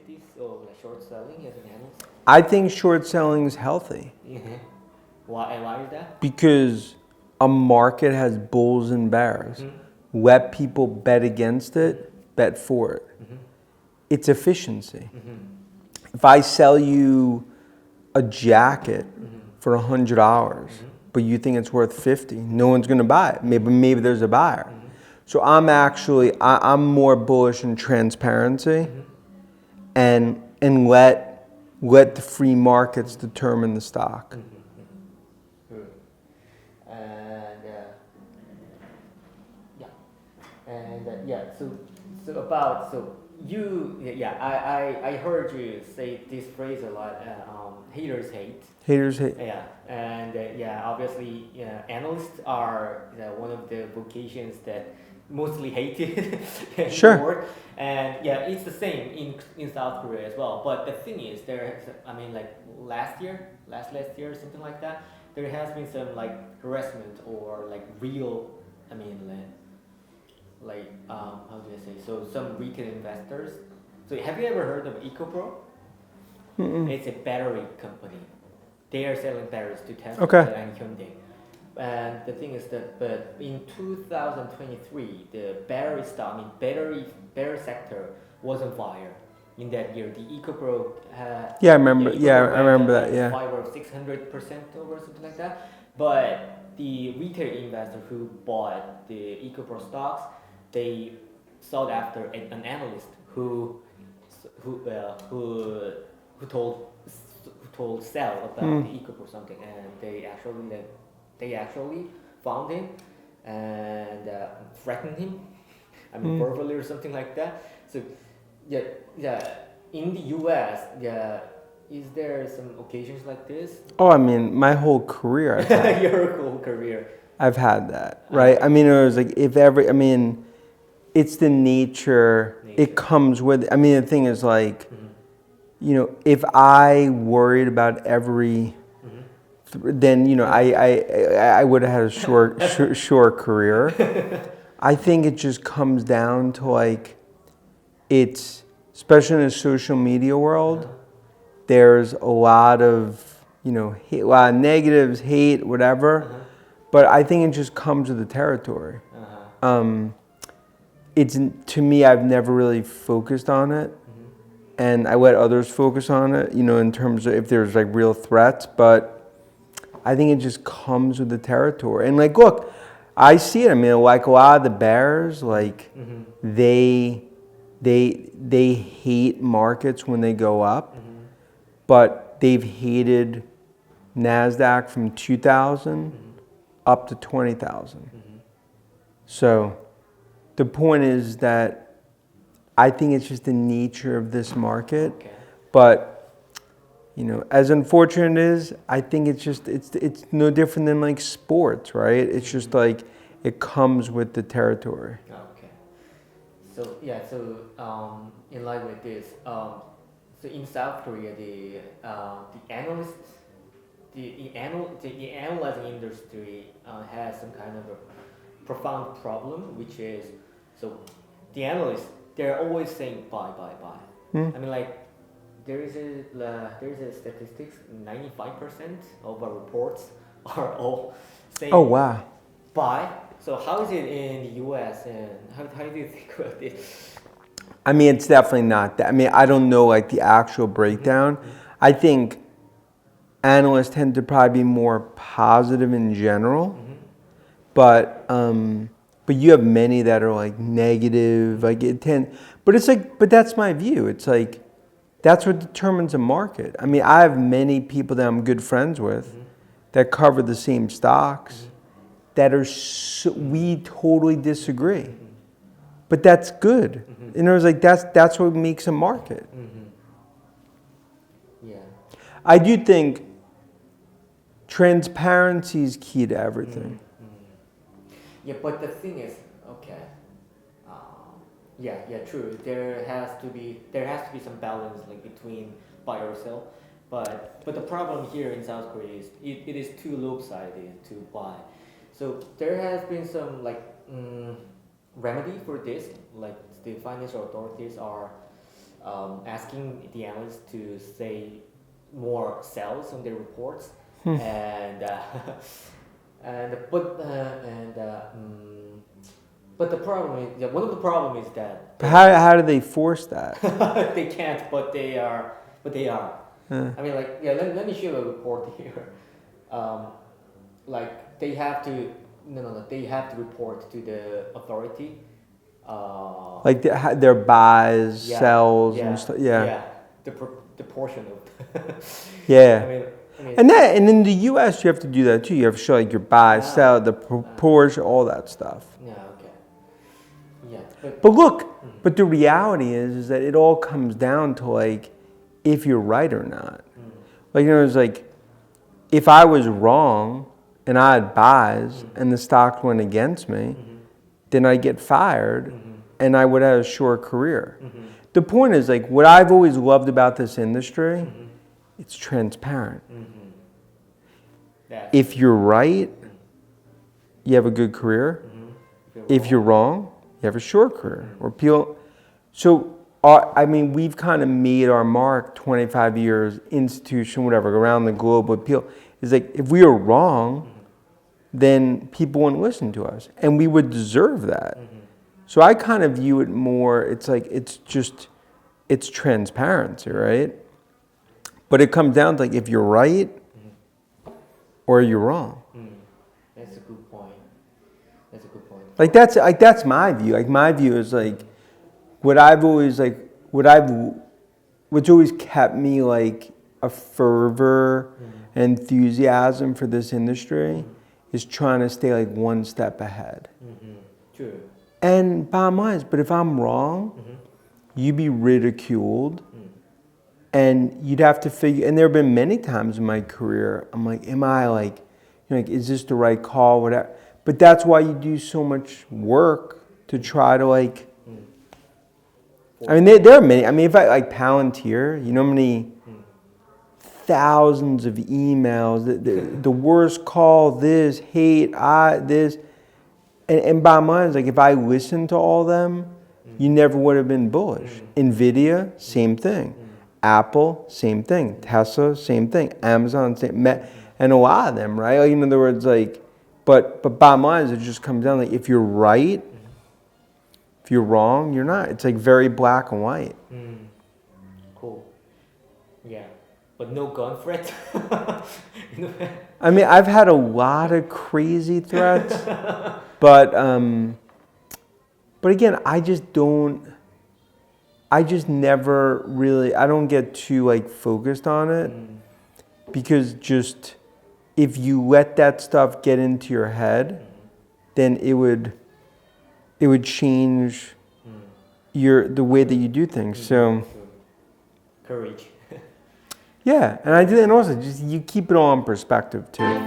this or like short selling as an analyst? I think short selling is healthy. Why is that? Because a market has bulls and bears. Let people bet against it, bet for it. It's efficiency. If I sell you a jacket for $100, but you think it's worth $50, no one's going to buy it. Maybe there's a buyer. So I'm more bullish in transparency and let the free markets determine the stock. I heard you say this phrase a lot. Haters hate. Haters hate. Yeah, and obviously, analysts are one of the vocations that mostly hated. Sure. Work. And it's the same in South Korea as well. But the thing is, last year, something like that, there has been some like harassment or like real, how do I say? So some retail investors. So have you ever heard of EcoPro? It's a battery company. They are selling batteries to Tesla and Hyundai. And the thing is that, but in 2023, the battery stock, battery sector was on fire. In that year, the EcoPro had I remember that. 500 or 600% over something like that. But the retail investor who bought the EcoPro stocks, they sought after an analyst who told sell about the EcoPro something, and they actually found him and threatened him, verbally or something like that. So in the U.S. Is there some occasions like this? Oh, my whole career. Your whole career. I've had that, right? It was like it's the nature. It comes with. The thing is like, if I worried about every, then I would have had a short career. I think it just comes down to like, it's especially in the social media world. There's a lot of hate, a lot of negatives, hate, whatever. But I think it just comes with the territory. It's, to me, I've never really focused on it, and I let others focus on it, in terms of if there's like real threats. But I think it just comes with the territory. And like, look, I see it. Like a lot of the bears, like they hate markets when they go up, but they've hated NASDAQ from 2,000 up to 20,000. So the point is that I think it's just the nature of this market. But as unfortunate as it is, I think it's no different than like sports, right? It's just like it comes with the territory. Okay. So in line with this, so in South Korea, the analysts, the analyzing industry has some kind of a profound problem, which is, so the analysts, they're always saying buy. There is a statistics, 95% of our reports are all saying buy. So how is it in the US, and how do you think about this? It's definitely not that. I don't know like the actual breakdown. I think analysts tend to probably be more positive in general, but you have many that are like negative, but that's my view. It's like, that's what determines a market. I have many people that I'm good friends with that cover the same stocks that are, we totally disagree. But that's good. That's what makes a market. I do think transparency is key to everything. But the thing is, true. There has to be some balance like between buy or sell. But the problem here in South Korea is it is too lopsided to buy. So there has been some remedy for this. Like the financial authorities are asking the analysts to say more sales on their reports, but the problem is, one of the problem is that how do they force that? they can't, but they are. I mean, like, yeah. Let me show a report here. Like they have to they have to report to the authority. Like their buys, sells, and stuff. Yeah. The portion of. Yeah. I mean, and in the U.S. you have to do that too. You have to show like your buy, sell, the proportion, all that stuff. Yeah. Okay. Yeah. But look, but the reality is that it all comes down to like if you're right or not. Like it's like if I was wrong and I had buys and the stock went against me, then I'd get fired and I would have a short career. The point is like what I've always loved about this industry, it's transparent. If you're right, you have a good career. If you're wrong, you have a short career. Or people. So I mean, we've kind of made our mark 25 years, institution, whatever, around the globe with people. It's like if we were wrong, then people wouldn't listen to us, and we would deserve that. So I kind of view it more. It's like it's transparency, right? But it comes down to like if you're right or you're wrong. That's a good point. That's a good point. Like that's my view. Like my view is like what's always kept me like a fervor, enthusiasm for this industry is trying to stay like one step ahead. True. And bottom line is, but if I'm wrong, you'd be ridiculed. And you'd have to figure, and there have been many times in my career, I'm like, am I like, like, is this the right call, whatever. But that's why you do so much work to try to like, I mean, there are many, I mean, if I like Palantir, you know how many thousands of emails, the worst call, this, hate, this. And bottom line is like, if I listened to all of them, you never would have been bullish. NVIDIA, same thing. Apple, same thing. Tesla, same thing. Amazon, same. And a lot of them, right? Like, in other words, like, but bottom line is it just comes down like if you're right, if you're wrong, you're not. It's like very black and white. Cool. Yeah, but no gun threat. I mean, I've had a lot of crazy threats, but again, I just never really, I don't get too like focused on it because just if you let that stuff get into your head, then it would change the way that you do things. So courage. Yeah, and also just you keep it all in perspective too.